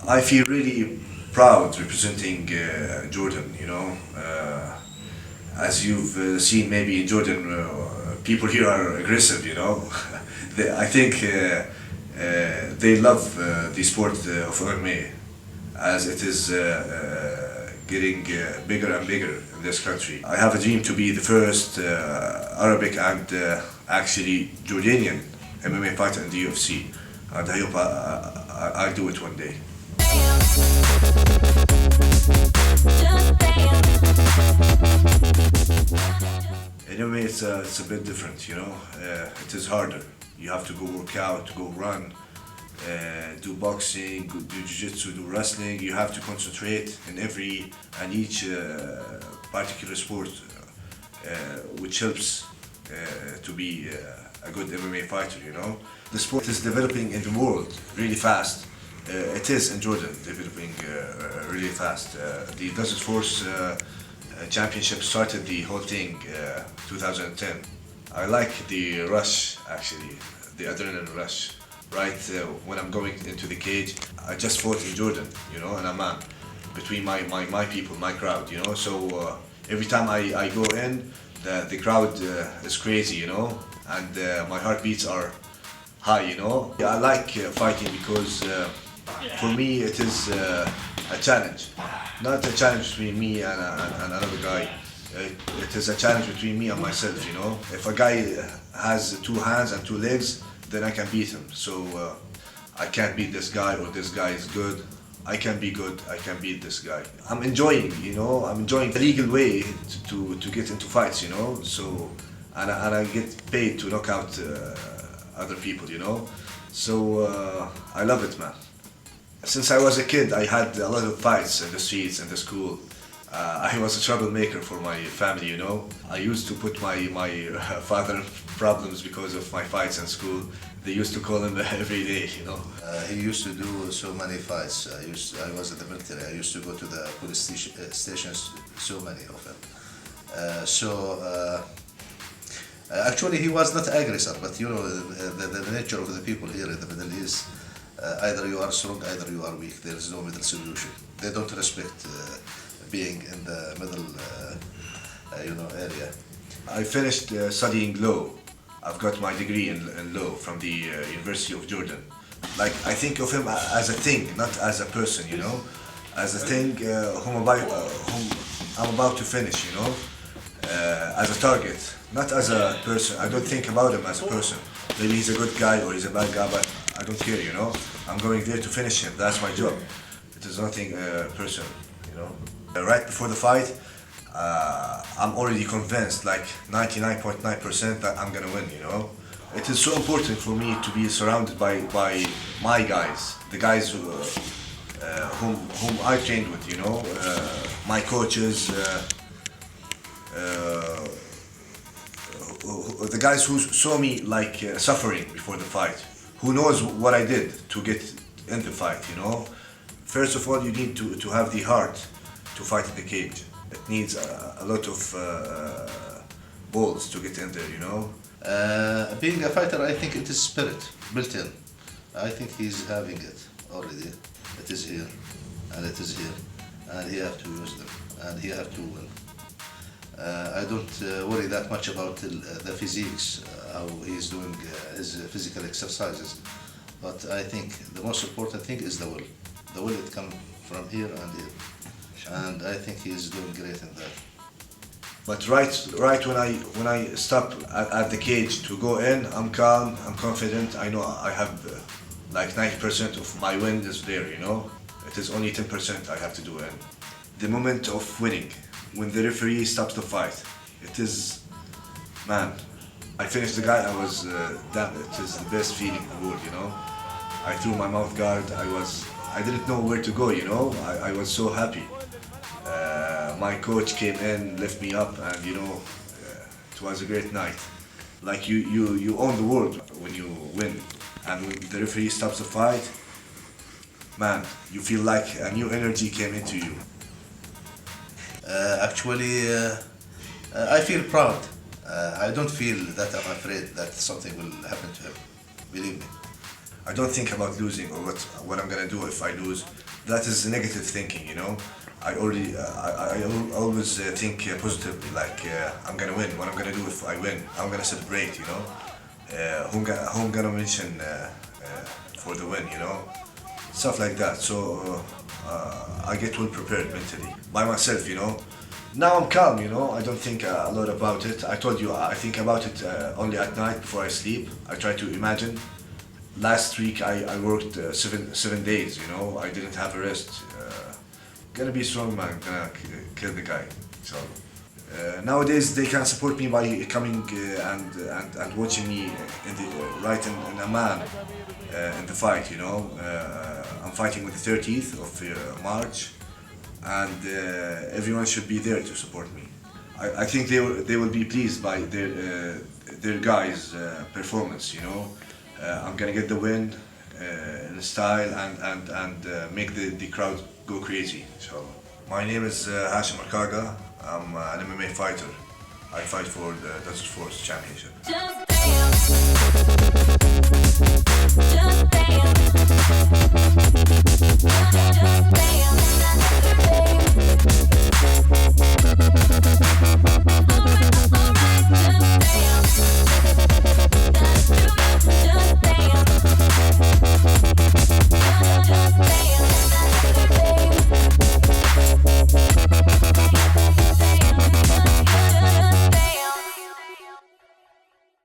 I feel really proud representing Jordan, as you've seen maybe in Jordan, people here are aggressive, I think they love the sport of MMA as it is getting bigger and bigger in this country. I have a dream to be the first Arabic and actually Jordanian MMA fighter in the UFC, and I hope I'll do it one day. In MMA it's a bit different, it is harder. You have to go work out, to go run, do boxing, do jiu-jitsu, do wrestling. You have to concentrate in every and each particular sport, which helps to be a good MMA fighter, The sport is developing in the world really fast. It is in Jordan developing really fast. The Desert Force championship started the whole thing 2010. I like the rush, actually, the adrenaline rush. Right when I'm going into the cage, I just fought in Jordan, in Amman, between my people, my crowd, So every time I go in, the crowd is crazy, and my heartbeats are high, I like fighting because for me it is a challenge, not a challenge between me and another guy. It is a challenge between me and myself, If a guy has two hands and two legs, then I can beat him. So I can't beat this guy, or this guy is good. I can be good, I can beat this guy. I'm enjoying, I'm enjoying the legal way to get into fights, So, and I get paid to knock out other people, So I love it, man. Since I was a kid, I had a lot of fights in the streets, in the school. I was a troublemaker for my family, I used to put my father in problems because of my fights in school. They used to call him every day, He used to do so many fights. I was in the military. I used to go to the police stations, so many of them. Actually, he was not aggressor, but the nature of the people here in the Middle East, either you are strong, either you are weak. There is no middle solution. They don't respect being in the middle, area. I finished studying law. I've got my degree in law from the University of Jordan. Like, I think of him as a thing, not as a person, As a thing whom I'm about to finish, As a target, not as a person. I don't think about him as a person. Maybe he's a good guy or he's a bad guy, but I don't care, I'm going there to finish him. That's my job. It is nothing personal, Right before the fight, I'm already convinced, like 99.9% that I'm gonna win, It is so important for me to be surrounded by my guys, the guys whom I trained with, my coaches, the guys who saw me like suffering before the fight, who knows what I did to get in the fight, First of all, you need to have the heart to fight in the cage. It needs a lot of balls to get in there, Being a fighter, I think it is spirit, built in. I think he's having it already. It is here, and it is here, and he have to use them, and he have to win. I don't worry that much about the physiques, how he's doing his physical exercises, but I think the most important thing is the will. The will it come from here and here. And I think he's doing great in that. But right when I stop at the cage to go in, I'm calm, I'm confident. I know I have like 90% of my win is there, It is only 10% I have to do in. The moment of winning, when the referee stops the fight, it is, man, I finished the guy, I was, it is the best feeling in the world, I threw my mouth guard, I didn't know where to go, I was so happy. My coach came in, lift me up, and it was a great night. Like you own the world when you win, and when the referee stops the fight, man, you feel like a new energy came into you. Actually, I feel proud. I don't feel that I'm afraid that something will happen to him. Believe me. I don't think about losing or what I'm gonna do if I lose. That is negative thinking, you know. I always think positively, like I'm gonna win. What I'm gonna do if I win? I'm gonna celebrate, you know. Who I'm gonna mention for the win, you know. Stuff like that. So I get well prepared mentally by myself, you know. Now I'm calm, you know. I don't think a lot about it. I told you I think about it only at night before I sleep. I try to imagine. Last week I worked 7 days, you know. I didn't have a rest. Gonna be strong, man. Gonna kill the guy. So nowadays they can support me by coming and watching me in the right in Amman in the fight. You know, I'm fighting with the 30th of March, and everyone should be there to support me. I think they will be pleased by their guys' performance. You know, I'm gonna get the win in style and make the crowd go crazy. So my name is Hashem Arkhagha. I'm an MMA fighter. I fight for the Desert Force Championship.